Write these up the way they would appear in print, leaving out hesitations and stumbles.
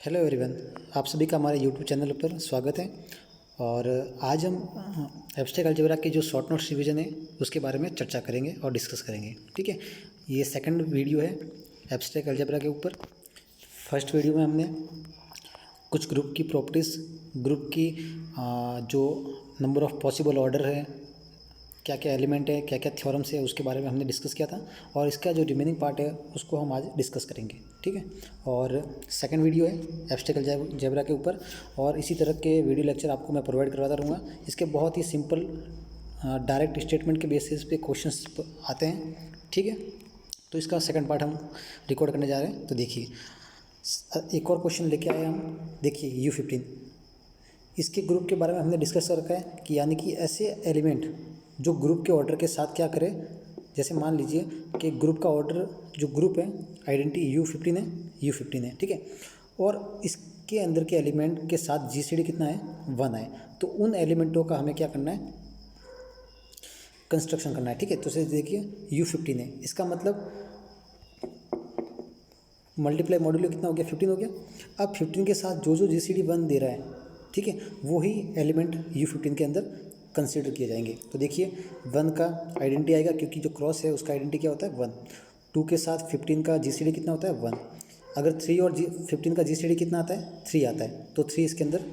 Hello everyone, आप सभी का हमारे यूट्यूब चैनल पर स्वागत है। और आज हम एब्स्ट्रैक्ट अलजेब्रा की जो शॉर्ट नोट्स रिवीजन है उसके बारे में चर्चा करेंगे और डिस्कस करेंगे। ठीक है, ये सेकंड वीडियो है एब्स्ट्रैक्ट अलजेब्रा के ऊपर। फर्स्ट वीडियो में हमने कुछ ग्रुप की प्रॉपर्टीज़, ग्रुप की जो नंबर ऑफ़ पॉसिबल ऑर्डर है, क्या क्या एलिमेंट है, क्या क्या थ्योरम्स है, उसके बारे में हमने डिस्कस किया था। और इसका जो रिमेनिंग पार्ट है उसको हम आज डिस्कस करेंगे। ठीक है, और सेकंड वीडियो है एब्स्ट्रैक्ट अलजेब्रा के ऊपर, और इसी तरह के वीडियो लेक्चर आपको मैं प्रोवाइड करवाता रहूँगा। इसके बहुत ही सिंपल डायरेक्ट स्टेटमेंट के बेसिस पे क्वेश्चंस आते हैं। ठीक है, तो इसका सेकंड पार्ट हम रिकॉर्ड करने जा रहे हैं। तो देखिए, एक और क्वेश्चन लेके आए हम। देखिए U15, इसके ग्रुप के बारे में हमने डिस्कस कर रखा है कि यानी कि ऐसे एलिमेंट जो ग्रुप के ऑर्डर के साथ क्या करें। जैसे मान लीजिए कि ग्रुप का ऑर्डर, जो ग्रुप है आइडेंटिटी U15 है। ठीक है, और इसके अंदर के एलिमेंट के साथ GCD कितना है, 1 है। तो उन एलिमेंटों का हमें क्या करना है, कंस्ट्रक्शन करना है। ठीक है, तो देखिए U15 है, इसका मतलब मल्टीप्लाई मॉड्यूलो कितना हो गया, 15 हो गया। अब 15 के साथ जो जो GCD 1 दे रहा है, ठीक है, वही एलिमेंट U15 के अंदर कंसिडर किए जाएंगे। तो देखिए 1 का आइडेंटिटी आएगा, क्योंकि जो क्रॉस है उसका आइडेंटिटी क्या होता है, 1। 2 के साथ 15 का GCD कितना होता है, 1। अगर 3 और 15 का GCD कितना आता है, 3 आता है, तो 3 इसके अंदर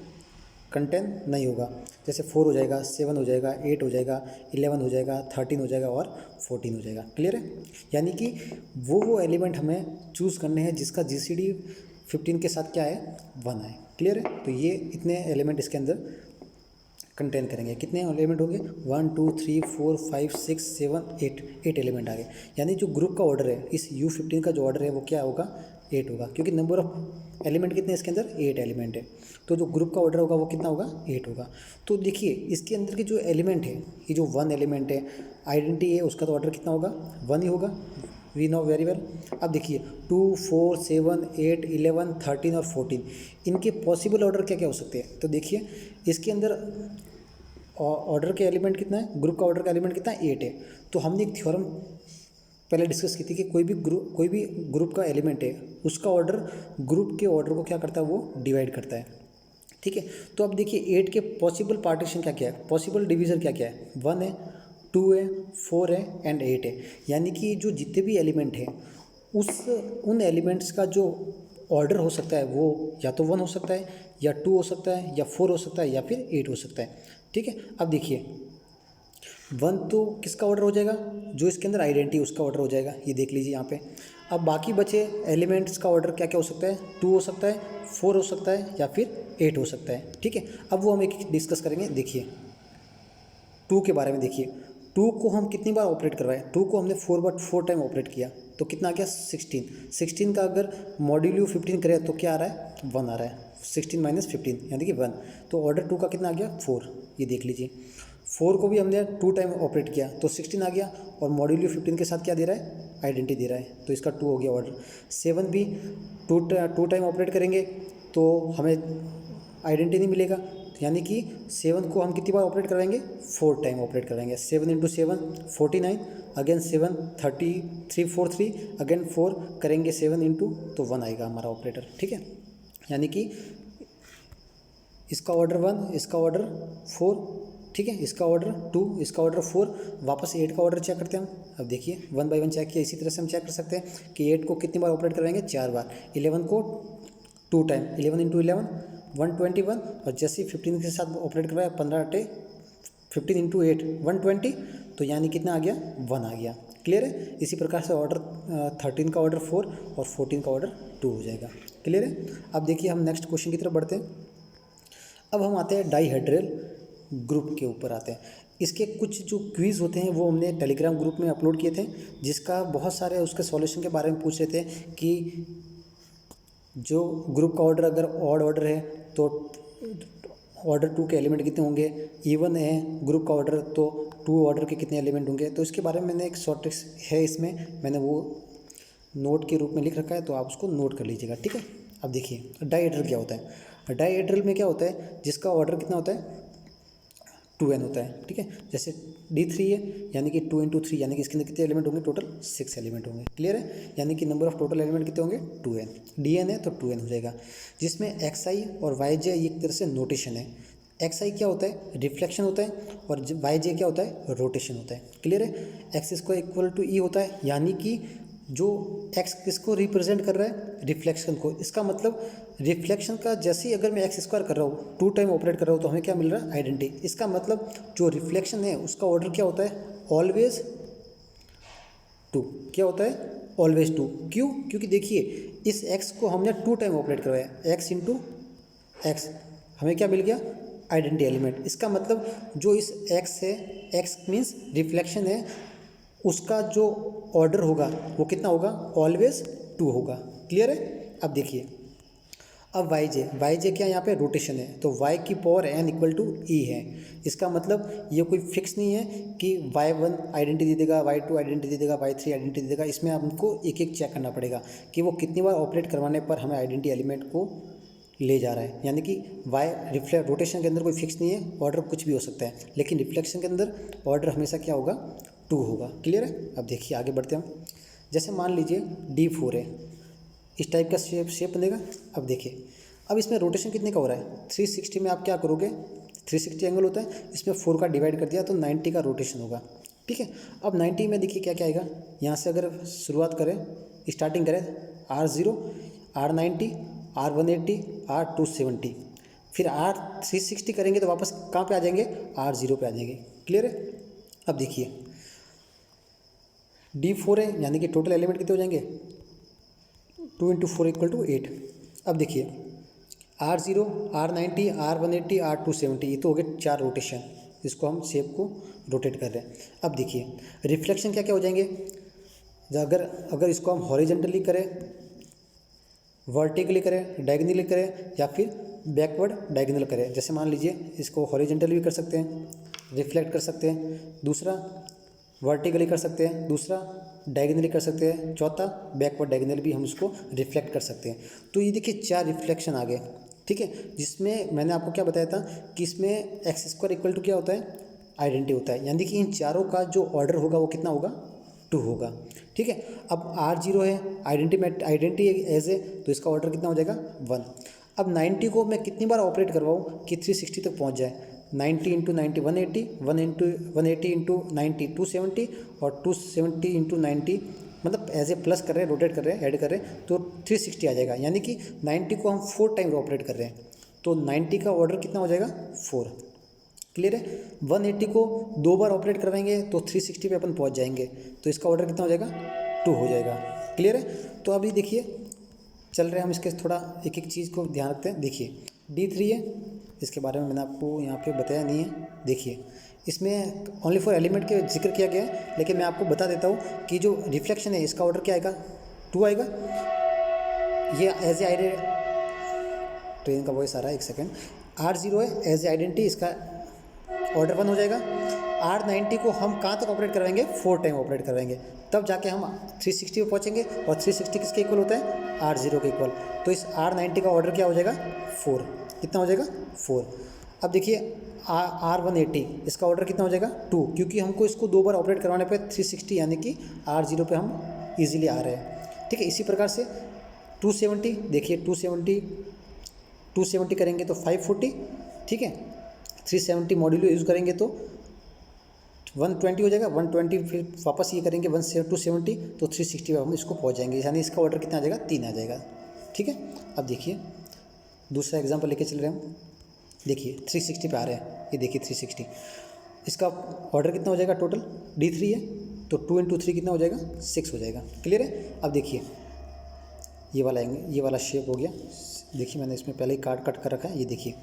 कंटेन नहीं होगा। जैसे 4 हो जाएगा, 7 हो जाएगा, 8 हो जाएगा, 11 हो जाएगा, 13 हो जाएगा और 14 हो जाएगा। क्लियर है, यानी कि वो एलिमेंट हमें चूज़ करने हैं जिसका GCD 15 के साथ क्या है, 1 है। क्लियर है, तो ये इतने एलिमेंट इसके अंदर कंटेन करेंगे। कितने एलिमेंट होंगे, 1 2 3 4 5 6 7 8 एलिमेंट आ गए। यानी जो ग्रुप का ऑर्डर है, इस U15 का जो ऑर्डर है वो क्या होगा, 8 होगा, क्योंकि नंबर ऑफ एलिमेंट कितने इसके अंदर, 8 एलिमेंट है। तो जो ग्रुप का ऑर्डर होगा वो कितना होगा, 8 होगा। तो देखिए इसके अंदर के जो एलिमेंट है, ये जो 1 एलिमेंट है, आइडेंटिटी है, उसका तो ऑर्डर कितना होगा, 1 ही होगा। We know very well. अब देखिए 2 4 7 8 11 13 और 14, इनके पॉसिबल ऑर्डर क्या क्या हो सकते हैं। तो देखिए इसके अंदर ऑर्डर के एलिमेंट कितना है, ग्रुप का ऑर्डर का एलिमेंट कितना है, 8 है। तो हमने एक थ्योरम पहले डिस्कस की थी कि कोई भी ग्रुप का एलिमेंट है, उसका ऑर्डर ग्रुप के ऑर्डर को क्या करता है, वो डिवाइड करता है। ठीक है, तो अब देखिए 8 के पॉसिबल पार्टीशन क्या क्या है, पॉसिबल डिवीज़न क्या क्या है, 1 है, 2 है, 4 है एंड 8 है। यानी कि जो जितने भी एलिमेंट हैं उन एलिमेंट्स का जो ऑर्डर हो सकता है वो या तो 1 हो सकता है, या 2 हो सकता है, या 4 हो सकता है, या फिर 8 हो सकता है। ठीक है, अब देखिए 1 तो किसका ऑर्डर हो जाएगा, जो इसके अंदर आइडेंटिटी उसका ऑर्डर हो जाएगा, ये देख लीजिए यहाँ पे। अब बाकी बचे एलिमेंट्स का ऑर्डर क्या क्या हो सकता है, 2 हो सकता है, 4 हो सकता है, या फिर 8 हो सकता है। ठीक है, अब वो हम एक डिस्कस करेंगे। देखिए 2 के बारे में, देखिए 2 को हम कितनी बार ऑपरेट करवाएं, 2 को हमने 4 टाइम ऑपरेट किया, तो कितना आ गया, 16 का अगर मॉड्यूल 15 करें तो क्या आ रहा है, 1 आ रहा है। 16 माइनस 15 यानी कि 1। तो ऑर्डर 2 का कितना आ गया, 4। ये देख लीजिए 4 को भी हमने 2 टाइम ऑपरेट किया तो 16 आ गया, और मॉड्यूल 15 के साथ क्या दे रहा है, आइडेंटिटी दे रहा है, तो इसका 2 हो गया ऑर्डर। 7 भी 2 टाइम ऑपरेट करेंगे तो हमें आइडेंटिटी नहीं मिलेगा, यानी कि 7 को हम कितनी बार ऑपरेट कराएंगे, 4 टाइम ऑपरेट कराएंगे। 7 इंटू 7 49, अगेन 7 33 4 3, अगेन 4 करेंगे 7 इंटू, तो 1 आएगा हमारा ऑपरेटर। ठीक है, यानी कि इसका ऑर्डर 1, इसका ऑर्डर 4, ठीक है, इसका ऑर्डर 2, इसका ऑर्डर 4, वापस 8 का ऑर्डर चेक करते हैं हम। अब देखिए 1 बाय 1 चेक किया, इसी तरह से हम चेक कर सकते हैं कि 8 को कितनी बार ऑपरेट कराएंगे, 4 बार। 11 को 2 टाइम, 11 इंटू 11 121, और जैसे ही 15 के साथ ऑपरेट करवाया 15 8 15 इंटू 8 120, तो यानी कितना आ गया, 1 आ गया। क्लियर है, इसी प्रकार से ऑर्डर 13 का ऑर्डर 4 और 14 का ऑर्डर 2 हो जाएगा। क्लियर है, अब देखिए हम नेक्स्ट क्वेश्चन की तरफ बढ़ते हैं। अब हम आते हैं डाईहेड्रल ग्रुप के ऊपर आते हैं। इसके कुछ जो क्विज़ होते हैं वो हमने टेलीग्राम ग्रुप में अपलोड किए थे, जिसका बहुत सारे उसके सॉल्यूशन के बारे में पूछ रहे थे कि जो ग्रुप का ऑर्डर अगर ऑड ऑर्डर है तो ऑर्डर 2 के एलिमेंट कितने होंगे, इवन है ग्रुप का ऑर्डर तो 2 ऑर्डर के कितने एलिमेंट होंगे। तो इसके बारे में मैंने एक शॉर्ट ट्रिक्स है, इसमें मैंने वो नोट के रूप में लिख रखा है, तो आप उसको नोट कर लीजिएगा। ठीक है, अब देखिए डाईहेड्रल क्या होता है। डाईहेड्रल में क्या होता है, जिसका ऑर्डर कितना होता है, 2n होता है, ठीक है। जैसे D3 है यानी कि 2 × 3 यानी कि इसके अंदर कितने एलिमेंट होंगे, टोटल 6 एलिमेंट होंगे, क्लियर है। यानी कि नंबर ऑफ टोटल एलिमेंट कितने होंगे, 2n। Dn है तो 2n हो जाएगा, जिसमें xi और yj एक तरह से नोटेशन है। xi क्या होता है, रिफ्लेक्शन होता है, और yj क्या होता है, रोटेशन होता है, क्लियर है। x² इक्वल टू ई होता है, यानी कि जो x किसको रिप्रेजेंट कर रहा है, रिफ्लेक्शन को। इसका मतलब रिफ्लेक्शन का जैसे ही अगर मैं x² कर रहा हूँ, 2 टाइम ऑपरेट कर रहा हूँ, तो हमें क्या मिल रहा है, आइडेंटिटी। इसका मतलब जो रिफ्लेक्शन है उसका ऑर्डर क्या होता है, ऑलवेज 2। क्या होता है, ऑलवेज 2। क्यों, क्योंकि देखिए इस x को हमने 2 टाइम ऑपरेट करवाया, x × x, हमें क्या मिल गया, आइडेंटिटी एलिमेंट। इसका मतलब जो इस x है, x मीन्स रिफ्लेक्शन है, उसका जो ऑर्डर होगा वो कितना होगा, ऑलवेज 2 होगा, क्लियर है। अब देखिए, अब yj क्या यहाँ पे रोटेशन है, तो y की पावर n इक्वल टू ई है। इसका मतलब ये कोई फिक्स नहीं है कि y1 आइडेंटिटी दे देगा, y2 आइडेंटिटी दे देगा, y3 आइडेंटिटी दे देगा। इसमें हमको एक एक चेक करना पड़ेगा कि वो कितनी बार ऑपरेट करवाने पर हमें आइडेंटिटी एलिमेंट को ले जा रहा है। यानी कि रोटेशन के अंदर कोई फिक्स नहीं है, ऑर्डर कुछ भी हो सकता है, लेकिन रिफ्लेक्शन के अंदर ऑर्डर हमेशा क्या होगा, 2 होगा, क्लियर है। अब देखिए आगे बढ़ते हैं। जैसे मान लीजिए D4 है, इस टाइप का शेप बनेगा। अब देखिए, अब इसमें रोटेशन कितने का हो रहा है, 360 में आप क्या करोगे, 360 एंगल होता है, इसमें 4 का डिवाइड कर दिया तो 90 का रोटेशन होगा, ठीक है। अब 90 में देखिए क्या क्या आएगा, यहाँ से अगर शुरुआत करें, स्टार्टिंग करें, R0, R90, R180, R270, फिर R360 करेंगे तो वापस कहाँ पे आ जाएंगे, R0 पे आ जाएंगे, क्लियर है। अब देखिए D4 है, यानी कि टोटल एलिमेंट कितने हो जाएंगे, 2 × 4 = 8। अब देखिए R0, R90, R180, R270, ये तो हो गए 4 रोटेशन, इसको हम शेप को रोटेट कर रहे हैं। अब देखिए रिफ्लेक्शन क्या क्या हो जाएंगे, अगर इसको हम हॉरिजेंटली करें, वर्टिकली करें, डायगोनली करें, या फिर बैकवर्ड डायगोनल करें। जैसे मान लीजिए इसको हॉरिजेंटली भी कर सकते हैं, रिफ्लेक्ट कर सकते हैं, दूसरा वर्टिकली कर सकते हैं, दूसरा डायगोनली कर सकते हैं, चौथा बैकवर्ड डायगोनल भी हम उसको रिफ्लेक्ट कर सकते हैं। तो ये देखिए 4 रिफ्लेक्शन आ गए, ठीक है। जिसमें मैंने आपको क्या बताया था कि इसमें x² इक्वल टू क्या होता है, आइडेंटिटी होता है, यानी कि इन चारों का जो ऑर्डर होगा वो कितना होगा, 2 होगा, ठीक है। अब R0 है, आइडेंटिटी एज है, तो इसका ऑर्डर कितना हो जाएगा, 1। अब 90 को मैं कितनी बार ऑपरेट करवाऊँ कि 360 तक पहुँच जाए, 90 × 90 180, 180 × 90 270, और 270 × 90, मतलब एज ए प्लस कर रहे हैं, रोटेट कर रहे हैं, ऐड कर रहे हैं, तो 360 आ जाएगा। यानी कि 90 को हम 4 टाइम ऑपरेट कर रहे हैं, तो 90 का ऑर्डर कितना हो जाएगा, 4, क्लियर है। 180 को 2 बार ऑपरेट करवाएंगे तो 360 पे अपन पहुंच जाएंगे, तो इसका ऑर्डर कितना हो जाएगा, 2 हो जाएगा, क्लियर है। तो अभी देखिए चल रहे हैं हम इसके थोड़ा एक एक चीज़ को ध्यान रखते हैं। देखिए D3 है, इसके बारे में मैंने आपको यहाँ पे बताया नहीं है। देखिए इसमें ओनली फॉर एलिमेंट के जिक्र किया गया है, लेकिन मैं आपको बता देता हूँ कि जो रिफ्लेक्शन है इसका ऑर्डर क्या आएगा, 2 आएगा। ये एज ए आइडेंटिटी, ट्रेन का वॉइस आ रहा है, 1 सेकेंड। R0 है एज ए आइडेंटिटी, इसका ऑर्डर 1 हो जाएगा। R90 को हम कहाँ तक ऑपरेट करवाएंगे, 4 टाइम ऑपरेट करवाएंगे, तब जाके हम 360 पे पहुँचेंगे, और 360 किसके इक्वल होता है, R0 के इक्वल। तो इस R90 का ऑर्डर क्या हो जाएगा, 4। कितना हो जाएगा, 4। अब देखिए R180, इसका ऑर्डर कितना हो जाएगा, 2, क्योंकि हमको इसको 2 बार ऑपरेट करवाने पे 360 यानी कि R0 पे हम ईजिली आ रहे हैं, ठीक है। इसी प्रकार से 270, देखिए 270 करेंगे तो 540, ठीक है। 370 मॉड्यूलो यूज़ करेंगे तो 120 हो जाएगा, 120 फिर वापस ये करेंगे 270, तो 360 पे हम इसको पहुंच जाएंगे, यानी इसका ऑर्डर कितना आ जाएगा, 3 आ जाएगा, ठीक है। अब देखिए दूसरा एग्जांपल लेके चल रहे हैं हम। देखिए 360 पे आ रहे हैं, ये देखिए 360, इसका ऑर्डर कितना हो जाएगा, टोटल D3 है, तो 2 × 3 कितना हो जाएगा, 6 हो जाएगा, क्लियर है। अब देखिए ये वाला शेप हो गया, देखिए मैंने इसमें पहले ही कट कर रखा है, ये देखिए।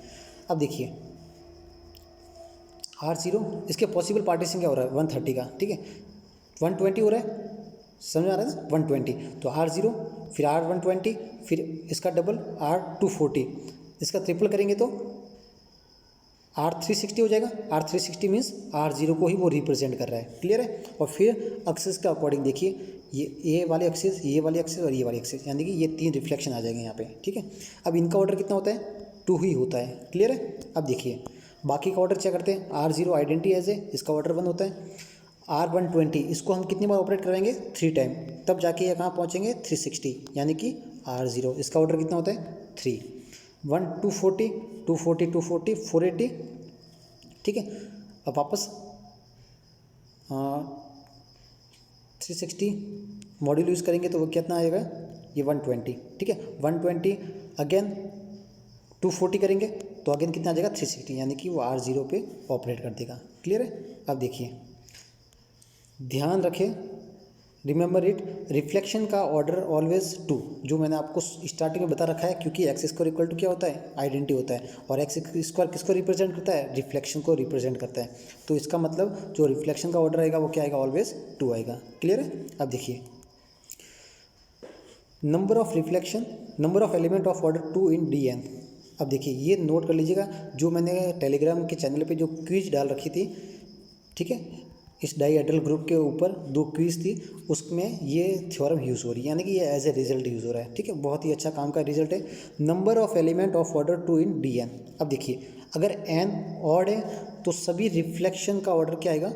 अब देखिए R0, इसके पॉसिबल पार्टीशन क्या हो रहा है, 130 का, ठीक है। 120 हो रहा है, समझ आ रहा है ना, 120, तो R0 फिर R120, फिर इसका डबल R240, इसका ट्रिपल करेंगे तो R360 हो जाएगा। R360 मीन्स R0 को ही वो रिप्रेजेंट कर रहा है, क्लियर है। और फिर एक्सिस के अकॉर्डिंग देखिए, ये वाले एक्सिस, ये वाली एक्सिस और ये वाली एक्सिस, यानी कि ये 3 रिफ्लेक्शन आ जाएंगे यहाँ पे, ठीक है। अब इनका ऑर्डर कितना होता है, 2 ही होता है, क्लियर है। अब देखिए बाकी का ऑर्डर क्या करते हैं, R0 आइडेंटिटी एज है, इसका ऑर्डर 1 होता है। R120 इसको हम कितनी बार ऑपरेट करवाएंगे, 3 टाइम, तब जाके ये कहाँ पहुँचेंगे 360, यानी कि R0 इसका ऑर्डर कितना होता है 3। 1 240 240 240 480, ठीक है। अब वापस 360 मॉड्यूल यूज़ करेंगे तो वो कितना आएगा, ये 120, ठीक है। 120 अगेन 240 करेंगे तो अगेन कितना आ जाएगा 360, यानी कि वो R0 पे ऑपरेट कर देगा। क्लियर है। अब देखिए ध्यान रखें, रिमेंबर इट, रिफ्लेक्शन का ऑर्डर ऑलवेज 2, जो मैंने आपको स्टार्टिंग में बता रखा है, क्योंकि एक्स स्क्वायर इक्वल टू क्या होता है, आइडेंटिटी होता है, और एक्स स्क्वायर किसको रिप्रेजेंट करता है, रिफ्लेक्शन को रिप्रेजेंट करता है। तो इसका मतलब जो रिफ्लेक्शन का ऑर्डर आएगा वो क्या आएगा, ऑलवेज 2 आएगा। क्लियर है। अब देखिए number of reflection, number of element of order 2 in DN। अब देखिए ये नोट कर लीजिएगा, जो मैंने टेलीग्राम के चैनल पे जो क्विज डाल रखी थी, ठीक है, इस डाईहेड्रल ग्रुप के ऊपर 2 क्विज थी, उसमें ये थ्योरम यूज़ हो रही है, यानी कि ये एज ए रिजल्ट यूज़ हो रहा है, ठीक है। बहुत ही अच्छा काम का रिजल्ट है। Number of element of order 2 in DN। अब देखिए अगर n ऑड है तो सभी रिफ्लेक्शन का ऑर्डर क्या आएगा,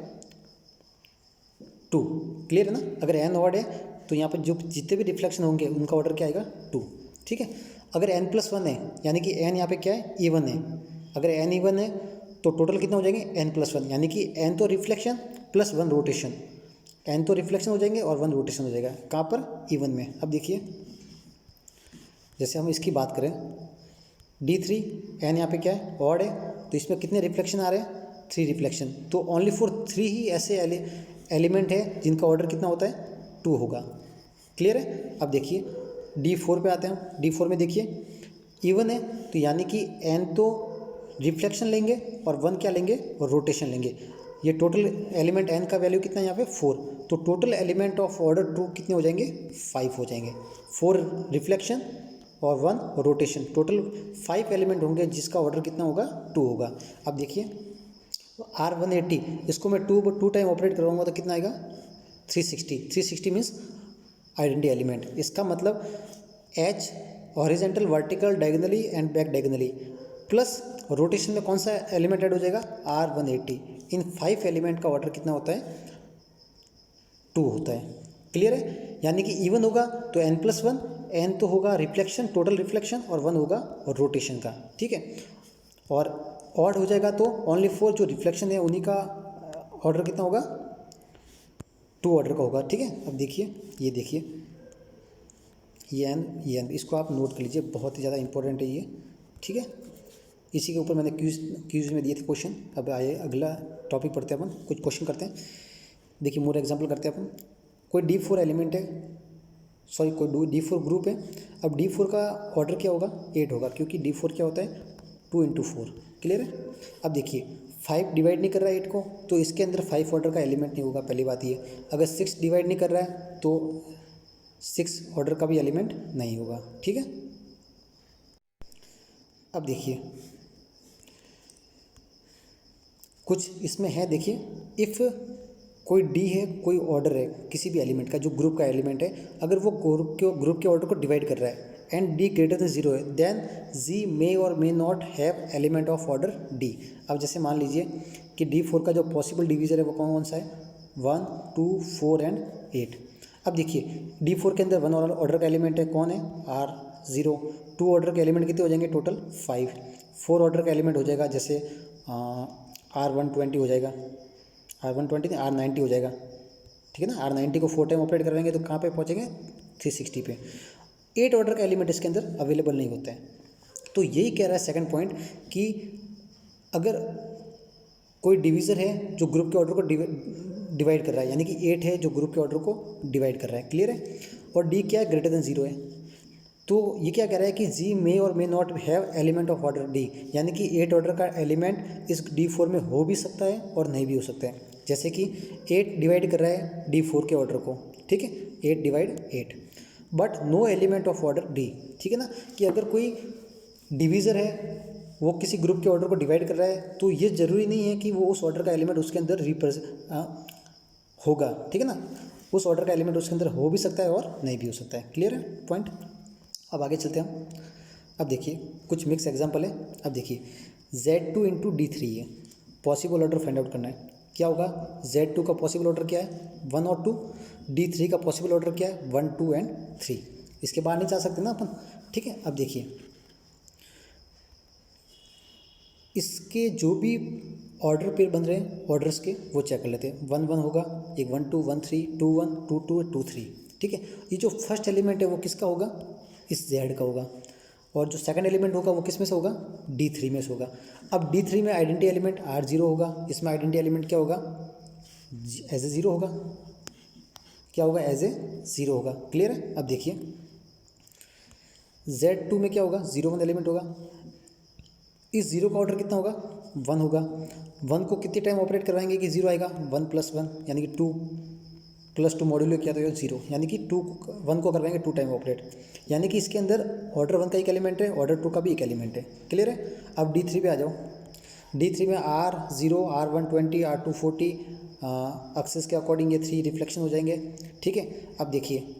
2। क्लियर है ना। अगर n ऑड है तो यहाँ पर जो जितने भी रिफ्लेक्शन होंगे उनका ऑर्डर क्या आएगा, 2, ठीक है। अगर n+1 है, यानी कि n यहाँ पे क्या है, इवन है। अगर n इवन है तो टोटल कितना हो जाएंगे, n+1, यानी कि n तो रिफ्लेक्शन प्लस 1 रोटेशन, n तो रिफ्लेक्शन हो जाएंगे और 1 रोटेशन हो जाएगा, कहाँ पर, इवन में। अब देखिए जैसे हम इसकी बात करें D3, n यहाँ पे क्या है, ऑड है, तो इसमें कितने रिफ्लेक्शन आ रहे हैं, 3 रिफ्लेक्शन। तो ओनली फॉर 3 ही ऐसे एलिमेंट है जिनका ऑर्डर कितना होता है, 2 होगा। क्लियर है। अब देखिए D4 पे आते हैं। D4 में देखिए इवन है, तो यानी कि n तो रिफ्लेक्शन लेंगे और 1 क्या लेंगे, और रोटेशन लेंगे। ये टोटल एलिमेंट n का वैल्यू कितना है यहाँ पे, 4, तो टोटल एलिमेंट ऑफ ऑर्डर 2 कितने हो जाएंगे, 5 हो जाएंगे। 4 रिफ्लेक्शन और 1 रोटेशन, टोटल 5 एलिमेंट होंगे जिसका ऑर्डर कितना होगा, 2 होगा। अब देखिए R180 इसको मैं 2 टाइम ऑपरेट करवाऊंगा तो कितना आएगा, 360 मीन्स आइडेंटिटी एलिमेंट। इसका मतलब H horizontal, vertical, diagonally and back diagonally, plus rotation में कौन सा एलिमेंट ऐड हो जाएगा, R180। इन 5 एलिमेंट का ऑर्डर कितना होता है, 2 होता है। क्लियर है। यानी कि इवन होगा तो n+1, n तो होगा रिफ्लेक्शन, टोटल रिफ्लेक्शन, और 1 होगा रोटेशन का, ठीक है। और ऑड हो जाएगा तो ओनली 4 जो रिफ्लेक्शन है उन्हीं का ऑर्डर कितना होगा, 2 ऑर्डर का होगा, ठीक है। अब देखिए ये देखिए ये n इसको आप नोट कर लीजिए, बहुत ही ज़्यादा इंपॉर्टेंट है ये, ठीक है। इसी के ऊपर मैंने क्यूज में दिए थे क्वेश्चन। अब आइए अगला टॉपिक पढ़ते हैं, अपन कुछ क्वेश्चन करते हैं। देखिए मोर एग्जांपल करते हैं अपन। कोई D4 एलिमेंट है, सॉरी कोई D4 ग्रुप है। अब D4 का ऑर्डर क्या होगा, 8 होगा, क्योंकि D4 क्या होता है, 2 × 4। क्लियर है। अब देखिए 5 डिवाइड नहीं कर रहा है 8 को, तो इसके अंदर 5 ऑर्डर का एलिमेंट नहीं होगा, पहली बात ये। अगर 6 डिवाइड नहीं कर रहा है तो 6 ऑर्डर का भी एलिमेंट नहीं होगा, ठीक है। अब देखिए कुछ इसमें है, देखिए इफ़ कोई D है, कोई ऑर्डर है किसी भी एलिमेंट का, जो ग्रुप का एलिमेंट है, अगर वो ग्रुप के ऑर्डर को डिवाइड कर रहा है एंड D ग्रेटर देन 0 है, देन G मे और may not have element of order D। अब जैसे मान लीजिए कि D4 का जो पॉसिबल डिवीज़र है वो कौन सा है, 1 2 4 एंड 8। अब देखिए D4 के अंदर 1 ऑर्डर का एलिमेंट है, कौन है, R0। 2 ऑर्डर के एलिमेंट कितने हो जाएंगे, टोटल 5। 4 ऑर्डर का एलिमेंट हो जाएगा, जैसे R120 हो जाएगा, R120 नहीं R90 हो जाएगा, ठीक है ना। R90 को 4 टाइम ऑपरेट करवाएंगे तो कहाँ पे पहुँचेंगे, 360 पे। 8 ऑर्डर का एलिमेंट इसके अंदर अवेलेबल नहीं होता है। तो यही कह रहा है सेकंड पॉइंट कि अगर कोई डिवीज़र है जो ग्रुप के ऑर्डर को डिवाइड कर रहा है, यानी कि 8 है जो ग्रुप के ऑर्डर को डिवाइड कर रहा है, क्लियर है, और D क्या है, ग्रेटर देन 0 है, तो ये क्या कह रहा है कि G मे और may not have element of order D, यानी कि 8 ऑर्डर का एलिमेंट इस D4 में हो भी सकता है और नहीं भी हो सकता है। जैसे कि 8 डिवाइड कर रहा है D4 के ऑर्डर को, ठीक है, 8 divide 8, but no element of order D, ठीक है ना। कि अगर कोई डिवीज़र है वो किसी ग्रुप के ऑर्डर को डिवाइड कर रहा है तो ये ज़रूरी नहीं है कि वो उस ऑर्डर का एलिमेंट उसके अंदर होगा, ठीक है ना। उस ऑर्डर का एलिमेंट उसके अंदर हो भी सकता है और नहीं भी हो सकता है। क्लियर है पॉइंट। अब आगे चलते हैं हम। अब देखिए कुछ मिक्स एग्जाम्पल है। अब देखिए Z2 इंटू D3 है, पॉसिबल ऑर्डर फाइंड आउट करना है। क्या होगा, Z2 का पॉसिबल ऑर्डर क्या है 1 और 2, D3 का पॉसिबल ऑर्डर क्या है 1 2 एंड 3। इसके बाहर नहीं जा सकते ना अपन, ठीक है। अब देखिए इसके जो भी ऑर्डर पेयर बन रहे हैं ऑर्डर्स के वो चेक कर लेते हैं। 1 1 होगा, एक 1 2 1 3 2 1 2 2 2 3, ठीक है। ये जो फर्स्ट एलिमेंट है वो किसका होगा, इस Z का होगा, और जो सेकंड एलिमेंट होगा वो किस में से होगा, D3 में से होगा। अब D3 में आइडेंटिटी एलिमेंट R0 होगा, इसमें आइडेंटिटी एलिमेंट क्या होगा, एज ए ज़ीरो होगा। क्या होगा, एज ए ज़ीरो होगा। क्लियर है। अब देखिए Z2 में क्या होगा, 0 1 एलिमेंट होगा, इस जीरो का ऑर्डर कितना होगा 1 होगा। 1 को कितने टाइम ऑपरेट करवाएंगे कि जीरो आएगा, 1 + 1 यानी कि 2 + 2 मॉड्यूलो किया तो ये 0, यानी कि 1 को करवाएंगे 2 टाइम ऑपरेट, यानी कि इसके अंदर ऑर्डर 1 का एक एलिमेंट है, ऑर्डर 2 का भी एक एलिमेंट है। क्लियर है। अब D3 पे आ जाओ, D3 में R0 R1 20 R2 40, एक्सेस के अकॉर्डिंग ये 3 रिफ्लेक्शन हो जाएंगे, ठीक है। अब देखिए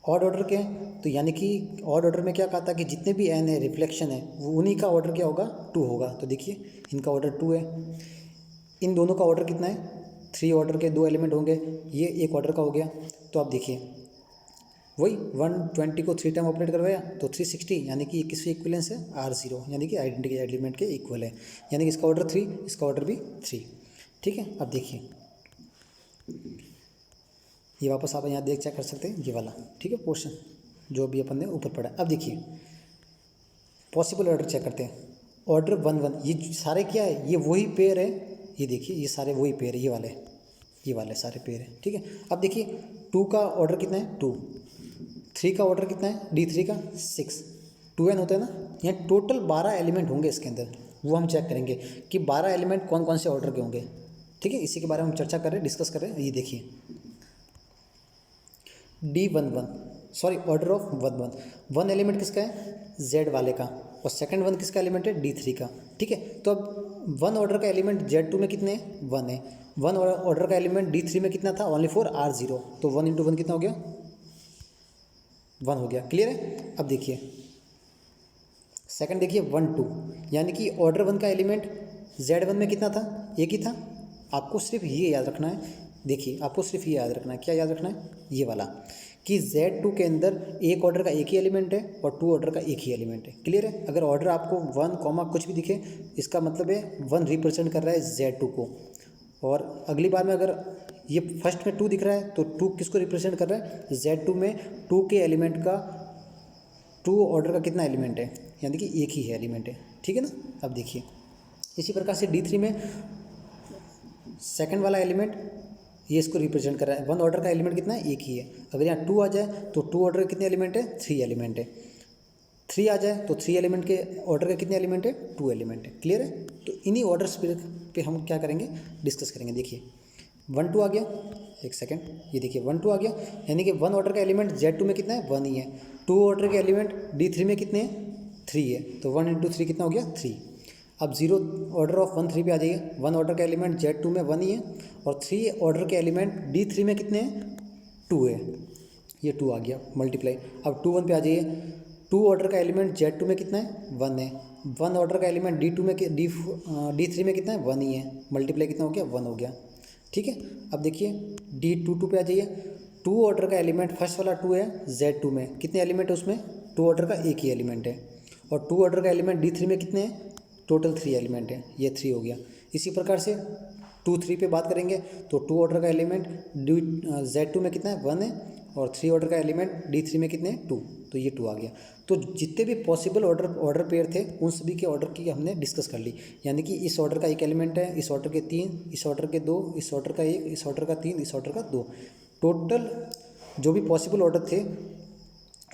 ऑड ऑर्डर के हैं तो यानी कि ऑड ऑर्डर में क्या कहा था कि जितने भी n है रिफ्लेक्शन है वो उन्हीं का ऑर्डर क्या होगा 2 होगा। तो देखिए इनका ऑर्डर 2 है, इन दोनों का ऑर्डर कितना है 3 ऑर्डर के 2 एलिमेंट होंगे, ये एक ऑर्डर का हो गया। तो आप देखिए वही 120 को 3 टाइम ऑपरेट करवाया तो 360, यानी कि किसके इक्विवेलेंस है R0, यानी कि आइडेंटिटी एलिमेंट के इक्वल है, यानी कि इसका ऑर्डर 3 इसका ऑर्डर भी 3, ठीक है। अब देखिए ये वापस आप यहाँ देख चेक कर सकते हैं ये वाला, ठीक है, पोर्शन जो भी अपन ने ऊपर पढ़ा। अब देखिए पॉसिबल ऑर्डर चेक करते हैं, ऑर्डर 1 1 ये सारे क्या है, ये वही पेयर है, ये देखिए ये सारे वही पेयर है, ये वाले सारे पेयर है, ठीक है। अब देखिए 2 का ऑर्डर कितना है 2, 3 का ऑर्डर कितना है D3 का 6, 2n होता है ना, यहाँ टोटल 12 एलिमेंट होंगे इसके अंदर, वो हम चेक करेंगे कि 12 एलिमेंट कौन कौन से ऑर्डर के होंगे, ठीक है। इसी के बारे में हम चर्चा कर रहे हैं, डिस्कस कर रहे हैं। ये देखिए D11 sorry order of 1 1, 1 element किसका है Z वाले का, और सेकंड 1 किसका एलिमेंट है D3 का, ठीक है। तो अब 1 ऑर्डर का एलिमेंट Z2 में कितने हैं 1 है, 1 ऑर्डर का एलिमेंट D3 में कितना था ओनली फॉर R0, तो 1 × 1 कितना हो गया 1 हो गया। क्लियर है। अब देखिए सेकंड देखिए 1 2, यानी कि ऑर्डर 1 का एलिमेंट Z1 में कितना था, एक ही था। आपको सिर्फ ये याद रखना है, देखिए आपको सिर्फ ये याद रखना है, क्या याद रखना है ये वाला, कि Z2 के अंदर एक ऑर्डर का एक ही एलिमेंट है और 2 ऑर्डर का एक ही एलिमेंट है। क्लियर है। अगर ऑर्डर आपको 1 कॉमा कुछ भी दिखे इसका मतलब है 1 रिप्रेजेंट कर रहा है Z2 को, और अगली बार में अगर ये फर्स्ट में 2 दिख रहा है तो 2 किसको रिप्रेजेंट कर रहा है Z2 में 2 के एलिमेंट का 2 ऑर्डर का कितना एलिमेंट है, यानी कि एक ही है एलिमेंट है, ठीक है ना। अब देखिए इसी प्रकार से D3 में सेकंड वाला एलिमेंट ये इसको रिप्रेजेंट कर रहा है, 1 ऑर्डर का एलिमेंट कितना है एक ही है। अगर यहाँ 2 आ जाए तो 2 ऑर्डर के कितने एलिमेंट है 3 एलिमेंट है, 3 आ जाए तो 3 एलिमेंट के ऑर्डर के कितने एलिमेंट है 2 एलिमेंट है। क्लियर है। तो इन्हीं ऑर्डर्स पे हम क्या करेंगे डिस्कस करेंगे। देखिए 1 2 आ गया, एक सेकेंड, ये देखिए 1 2 आ गया, यानी कि 1 ऑर्डर का एलिमेंट Z2 में कितना है 1 ही है, 2 ऑर्डर के एलिमेंट D3 में कितने हैं 3 है, तो 1 × 3 कितना हो गया 3। अब 0 ऑर्डर ऑफ 1 3 पे आ जाइए, 1 ऑर्डर का एलिमेंट Z2 में 1 ही है और 3 ऑर्डर के एलिमेंट D3 में कितने हैं 2 है, ये 2 आ गया मल्टीप्लाई। अब 2 1 पे आ जाइए, 2 ऑर्डर का एलिमेंट Z2 में कितना है 1 है, 1 ऑर्डर का एलिमेंट D3 में कितना है 1 ही है, मल्टीप्लाई कितना हो गया 1 हो गया, ठीक है। अब देखिए D22 पे आ जाइए, 2 ऑर्डर का एलिमेंट फर्स्ट वाला 2 है Z2 में, कितने एलिमेंट है उसमें 2 ऑर्डर का एक ही एलिमेंट है, और 2 ऑर्डर का एलिमेंट D3 में कितने हैं टोटल 3 एलिमेंट है, ये 3 हो गया। इसी प्रकार से 2 3 पे बात करेंगे तो 2 ऑर्डर का एलिमेंट Z2 में कितना है 1 है, और 3 ऑर्डर का एलिमेंट D3 में कितने हैं 2, तो ये 2 आ गया। तो जितने भी पॉसिबल ऑर्डर पेयर थे उन सभी के ऑर्डर की हमने डिस्कस कर ली, यानी कि इस ऑर्डर का एक एलिमेंट है, इस ऑर्डर के 3, इस ऑर्डर के 2, इस ऑर्डर का 1, इस ऑर्डर का 3, इस ऑर्डर का 2, टोटल जो भी पॉसिबल ऑर्डर थे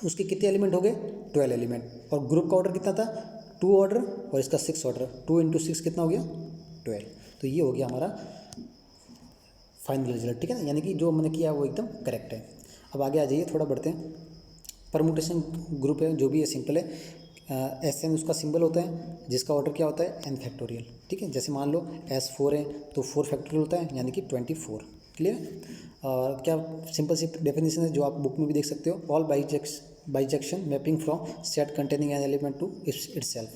उसके कितने एलिमेंट हो गए 12 एलिमेंट, और ग्रुप का ऑर्डर कितना था 2 ऑर्डर और इसका 6 ऑर्डर, 2 × 6 कितना हो गया 12। तो ये हो गया हमारा फाइनल रिजल्ट, ठीक है ना, यानी कि जो हमने किया वो एकदम करेक्ट है। अब आगे आ जाइए, थोड़ा बढ़ते हैं। परमुटेशन ग्रुप है जो भी है सिंपल है, SN उसका सिंबल होता है जिसका ऑर्डर क्या होता है n फैक्टोरियल, ठीक है। जैसे मान लो S4 है तो 4 फैक्टोरियल होता है यानी कि 24। क्लियर है। और क्या सिंपल सी डेफिनेशन है जो आप बुक में भी देख सकते हो, all bijection mapping from set containing n element to itself,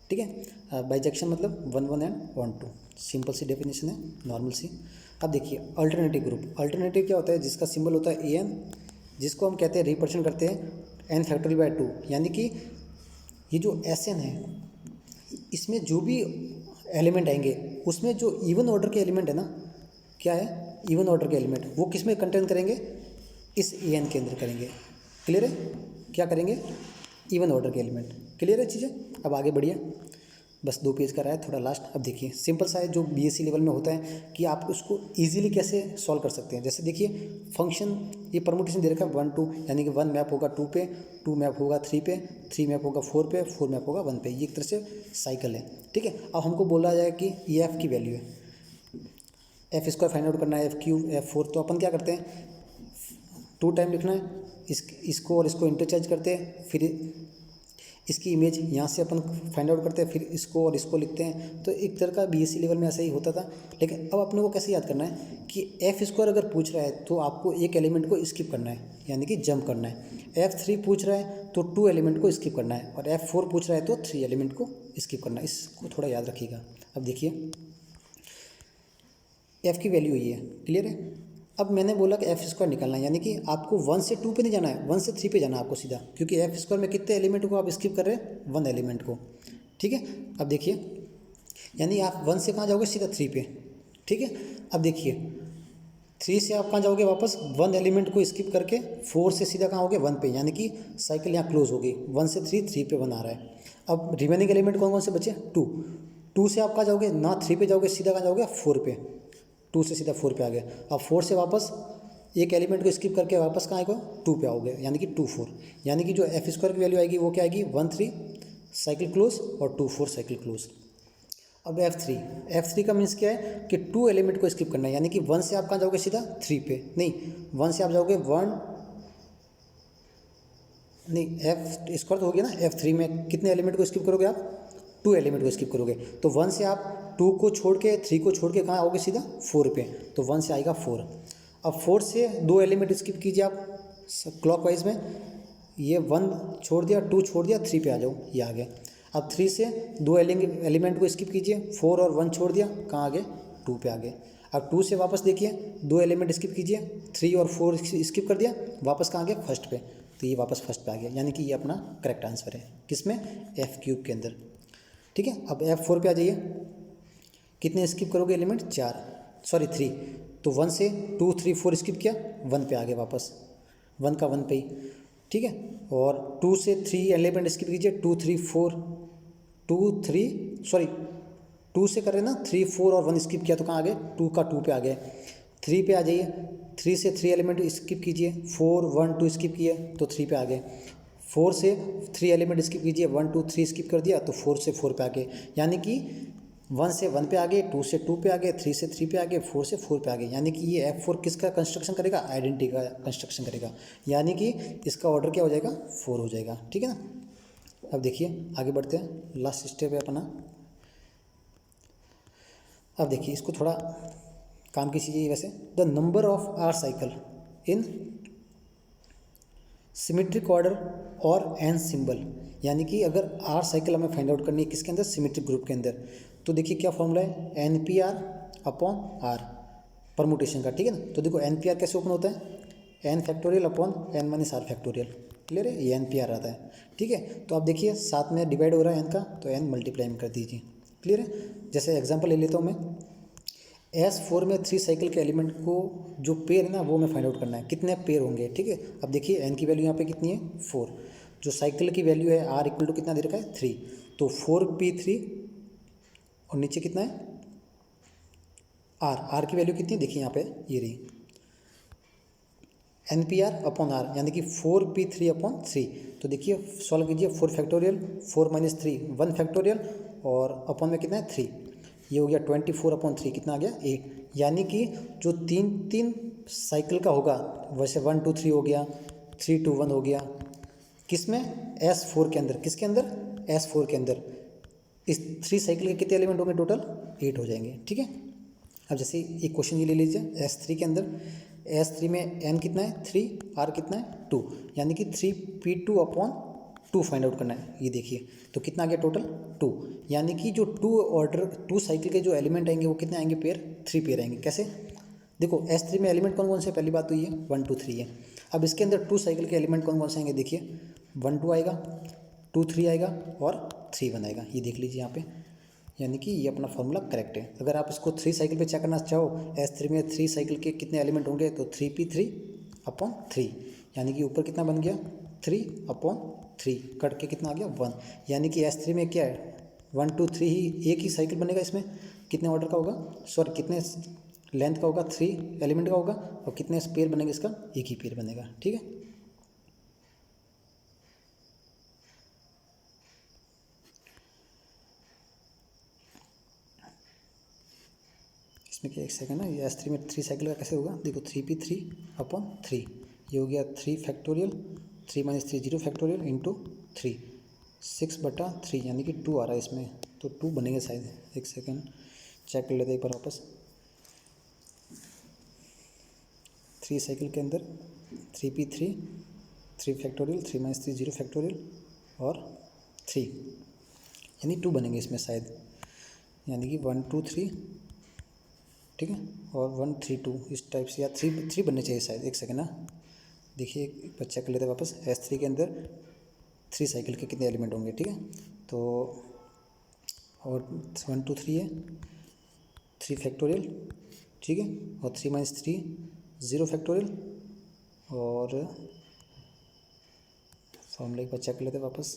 ठीक है। बाइजेक्शन मतलब 1 1 एंड 1 2, सिंपल सी डेफिनेशन है, नॉर्मल सी। अब देखिए अल्टरनेटिव ग्रुप, अल्टरनेटिव क्या होता है, जिसका सिंबल होता है एन, जिसको हम कहते हैं रिप्रेजेंट करते हैं एन फैक्टोरियल बाय 2, यानी कि ये जो एस एन है इसमें जो भी एलिमेंट आएंगे उसमें जो इवन ऑर्डर के एलिमेंट है ना, क्या है इवन ऑर्डर के एलिमेंट, वो किस में कंटेन करेंगे, इस ए एन के अंदर करेंगे। क्लियर है, क्या करेंगे, इवन ऑर्डर के एलिमेंट। क्लियर है चीज़ें। अब आगे बढ़िए, बस 2 पेज का रहा है, थोड़ा लास्ट। अब देखिए सिंपल सा है जो बीएससी लेवल में होता है कि आप उसको इजीली कैसे सॉल्व कर सकते हैं। जैसे देखिए फंक्शन, ये परमुटेशन दे रखा है 1 2, यानी कि 1 मैप होगा 2 पे, 2 मैप होगा 3 पे, 3 मैप होगा 4 पे, 4 मैप होगा 1 पे। ये एक तरह से साइकिल है, ठीक है। अब हमको बोला जाए कि ये एफ की वैल्यू है, एफ स्क्वायर फाइंड आउट करना है, एफ क्यूब, F4, तो अपन क्या करते हैं 2 टाइम लिखना है, इसको और इसको इंटरचेंज करते हैं, फिर इसकी इमेज यहाँ से अपन फाइंड आउट करते हैं, फिर इसको और इसको लिखते हैं। तो एक तरह का बीएससी लेवल में ऐसा ही होता था। लेकिन अब अपने को कैसे याद करना है कि एफ स्क्वायर अगर पूछ रहा है तो आपको एक एलिमेंट को स्किप करना है, यानी कि जंप करना है। F3 पूछ रहा है तो 2 एलिमेंट को स्किप करना है, और F4 पूछ रहा है तो 3 एलिमेंट को स्किप करना है। इसको थोड़ा याद रखिएगा। अब देखिए एफ़ की वैल्यू ये है, क्लियर है। अब मैंने बोला कि एफ स्क्वायर निकालना है, यानी कि आपको 1 से 2 पे नहीं जाना है, 1 से 3 पे जाना है आपको सीधा, क्योंकि एफ स्क्वायर में कितने एलिमेंट को आप स्किप कर रहे हैं, 1 एलिमेंट को, ठीक है। अब देखिए यानी आप 1 से कहाँ जाओगे, सीधा 3 पे, ठीक है। अब देखिए 3 से आप कहाँ जाओगे, वापस 1 एलिमेंट को स्किप करके 4 से सीधा कहाँ होगे, 1 पे, यानी कि साइकिल यहाँ क्लोज हो गई। 1 से 3, 3 पे 1 आ रहा है। अब रिमेनिंग एलिमेंट कौन कौन से बचे, 2, 2 से आप कहाँ जाओगे, ना 3 पे जाओगे, सीधा कहाँ जाओगे, 4 पे, 2 से सीधा 4 पे आ गए। अब 4 से वापस एक एलिमेंट को स्किप करके वापस कहाँ आएगा, 2 पे आओगे, यानी कि 2 4, यानी कि जो एफ स्क्वायर की वैल्यू आएगी वो क्या आएगी, 1 3 साइकिल क्लोज और 2 4 साइकिल क्लोज। अब F3 का मीन्स क्या है कि 2 एलिमेंट को स्किप करना है, यानी कि 1 से आप कहाँ जाओगे, सीधा 3 पे, नहीं 1 से आप जाओगे 1, नहीं एफ स्क्वायर तो हो गया ना। F3 में कितने एलिमेंट को स्किप करोगे आप, 2 एलिमेंट को स्किप करोगे। तो 1 से आप 2 को छोड़ के 3 को छोड़ के कहाँ आओगे, सीधा 4 पे, तो 1 से आएगा 4। अब 4 से 2 एलिमेंट स्किप कीजिए आप क्लॉकवाइज में, ये 1 छोड़ दिया, 2 छोड़ दिया, 3 पे आ जाओ, ये आ गया। अब 3 से 2 एलिमेंट को स्किप कीजिए, 4 और 1 छोड़ दिया, कहाँ आ गए, 2 पे आ गए। अब 2 से वापस देखिए 2 एलिमेंट स्किप कीजिए, 3 और 4 स्किप कर दिया, वापस कहाँ आ गया, फर्स्ट पे, तो ये वापस फर्स्ट पे आ गया, यानी कि ये अपना करेक्ट आंसर है किसमें, एफ क्यूब के अंदर, ठीक है। अब F4 पे आ जाइए, कितने स्किप करोगे एलिमेंट, 4, सॉरी 3, तो 1 से 2 3 4 स्किप किया, 1 पे आ गए वापस, 1 का 1 पे ही, ठीक है। और 2 से 3 एलिमेंट स्किप कीजिए, 2 3 4, 2 3 सॉरी 2 से कर रहे ना, 3 4 और 1 स्किप किया तो कहाँ आ गए, 2 का 2 पे आ गए। 3 पे आ जाइए, 3 से 3 एलिमेंट स्किप कीजिए, 4 1 2 स्किप किए तो 3 पे आ गए। 4 से 3 एलिमेंट स्किप कीजिए, 1 2 3 स्किप कर दिया तो 4 से 4 पे आ गए, यानी कि 1 से 1 पे आ गए, 2 से 2 पे आ गए, 3 से 3 पे आ गए, 4 से 4 पे आ गए, यानी कि ये F4 किसका कंस्ट्रक्शन करेगा, आइडेंटिटी का कंस्ट्रक्शन करेगा, यानी कि इसका ऑर्डर क्या हो जाएगा, 4 हो जाएगा, ठीक है ना। अब देखिए आगे बढ़ते हैं, लास्ट स्टेप है अपना। अब देखिए इसको थोड़ा काम की चीज़ है वैसे, the number of r cycle in symmetric order और एन सिंबल, यानी कि अगर आर साइकिल हमें फाइंड आउट करनी है किसके अंदर, सिमेट्रिक ग्रुप के अंदर, तो देखिए क्या फॉर्मूला है, n p r upon r permutation का, ठीक है ना। तो देखो एन पी आर कैसे ओपन होता है, n factorial upon n minus r factorial, clear है, ये एन पी आर आता है, ठीक है। तो आप देखिए साथ में डिवाइड हो रहा है एन का, तो एन मल्टीप्लाई में कर दीजिए, क्लियर है। जैसे एग्जाम्पल ले लेता हूँ मैं, S4 में 3 साइकिल के एलिमेंट को जो पेयर है ना वो मैं फाइंड आउट करना है, कितने पेयर होंगे, ठीक है। अब देखिए एन की वैल्यू यहाँ पे कितनी है, 4, जो साइकिल की वैल्यू है आर इक्वल टू कितना दे रखा है, 3, तो 4p3 और नीचे कितना है आर की वैल्यू कितनी है, देखिए यहाँ पे ये रही, n p r upon r, यानी कि 4p3 अपॉन 3, तो देखिए सॉल्व कीजिए, 4 फैक्टोरियल, 4 माइनस 3 1 फैक्टोरियल, और अपॉन में कितना है 3, ये हो गया 24 अपॉन 3, कितना आ गया 8, यानी कि जो 3 साइकिल का होगा, वैसे 1 2 3 हो गया, 3 2 1 हो गया, किस में, S4 के अंदर, किसके अंदर, S4 के अंदर, इस 3 साइकिल के कितने एलिमेंट होंगे, टोटल 8 हो जाएंगे, ठीक है। अब जैसे एक क्वेश्चन ये ले लीजिए, S3 के अंदर, S3 में n कितना है 3, r कितना है 2, यानी कि 3p2 upon two find out करना है। ये देखिए तो कितना आ गया टोटल 2, यानी कि जो 2 साइकिल के जो एलिमेंट आएंगे वो कितने आएंगे पेयर, 3 पेयर आएंगे। कैसे, देखो S3 में एलिमेंट कौन कौन से, पहली बात तो ये 1 2 3 है। अब इसके अंदर 2 साइकिल के एलिमेंट कौन कौन से आएंगे, देखिए 1 2 आएगा, 2 3 आएगा और 3 1 आएगा। ये देख लीजिए यहाँ पे, यानी कि ये अपना फॉर्मूला करेक्ट है। अगर आप इसको 3 साइकिल पे चेक करना चाहो, S3 में 3 साइकिल के कितने एलिमेंट होंगे, तो 3p3/3, यानी कि ऊपर कितना बन गया 3/3, कट के कितना आ गया 1, यानी कि S3 में क्या है 1 2 3 ही एक ही साइकिल बनेगा। इसमें कितने ऑर्डर का होगा, सॉरी कितने लेंथ का होगा, 3 एलिमेंट का होगा, और कितने पेयर बनेंगे, इसका एक ही पेयर बनेगा। ठीक है, इसमें क्या, एक सेकंड ना, ये S3 में 3 साइकिल का कैसे होगा, देखो 3p3/3, ये हो गया 3 फैक्टोरियल, 3 - 3 0 फैक्टोरियल इंटू 3, 6/3, यानी कि 2 आ रहा है इसमें, तो 2 बनेंगे शायद। एक सेकंड चेक कर लेते हैं एक बार वापस। 3 साइकिल के अंदर 3p3, 3 फैक्टोरियल, 3 - 3 0 फैक्टोरियल और 3, यानी 2 बनेंगे इसमें शायद, यानी कि 1 2 3, ठीक है, और 1 3 2 इस टाइप से, या 3 बनने चाहिए शायद। एक सेकंड ना, देखिए एक बार चेक कर लेते हैं वापस। S3 के अंदर 3 साइकिल के कितने एलिमेंट होंगे, ठीक है, तो और 1 2 3 है, 3 फैक्टोरियल, ठीक है, और 3 - 3 0 फैक्टोरियल, और फॉर्मूला एक बार चेक कर लेते हैं वापस।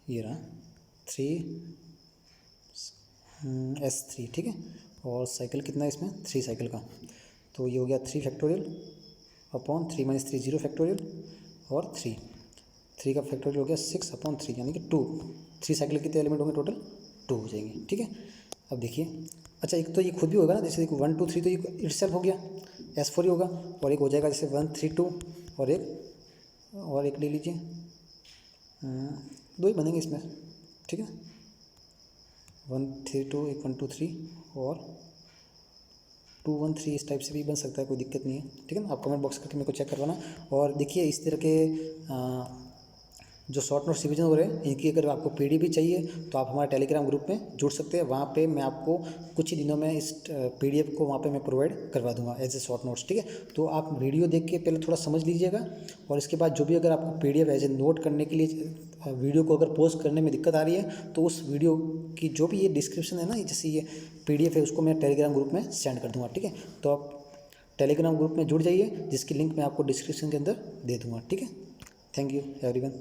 ये रहा 3 S3, ठीक है, और साइकिल कितना है इसमें 3 साइकिल का, तो ये हो गया 3 फैक्टोरियल अपॉन 3 - 3 0 फैक्टोरियल और 3 का फैक्टोरियल हो गया 6/3, यानी कि 2, 3 साइकिल कितने एलिमेंट होंगे टोटल 2 हो जाएंगे। ठीक है, अब देखिए, अच्छा एक तो ये खुद भी होगा ना, जैसे देखो 1 2 3 तो ये इटसेल्फ हो गया, S4 ही होगा, और एक हो जाएगा जैसे 1 3 2, और एक ले लीजिए, 2 ही बनेंगे इसमें। ठीक है, 1 3 2, एक 1 2 3 और 2 1 3 इस टाइप से भी बन सकता है, कोई दिक्कत नहीं है। ठीक है ना, आप कमेंट बॉक्स करके मेरे को चेक करवाना। और देखिए इस तरह के जो शॉर्ट नोट्स रिवीजन हो रहे हैं, इनकी अगर आपको पीडीएफ भी चाहिए तो आप हमारे टेलीग्राम ग्रुप में जुड़ सकते हैं। वहाँ पे मैं आपको कुछ ही दिनों में इस पीडीएफ को वहाँ पे मैं प्रोवाइड करवा दूंगा एज ए शॉर्ट नोट्स। ठीक है, तो आप वीडियो देख के पहले थोड़ा समझ लीजिएगा, और इसके बाद जो भी अगर आपको पीडीएफ एज ए नोट करने के लिए वीडियो को अगर पोस्ट करने में दिक्कत आ रही है, तो उस वीडियो की जो भी ये डिस्क्रिप्शन है ना, जैसे ये पीडीएफ है, उसको मैं टेलीग्राम ग्रुप में सेंड कर दूँगा। ठीक है, तो आप टेलीग्राम ग्रुप में जुड़ जाइए, जिसकी लिंक मैं आपको डिस्क्रिप्शन के अंदर दे दूँगा। ठीक है, थैंक यू एवरीवन।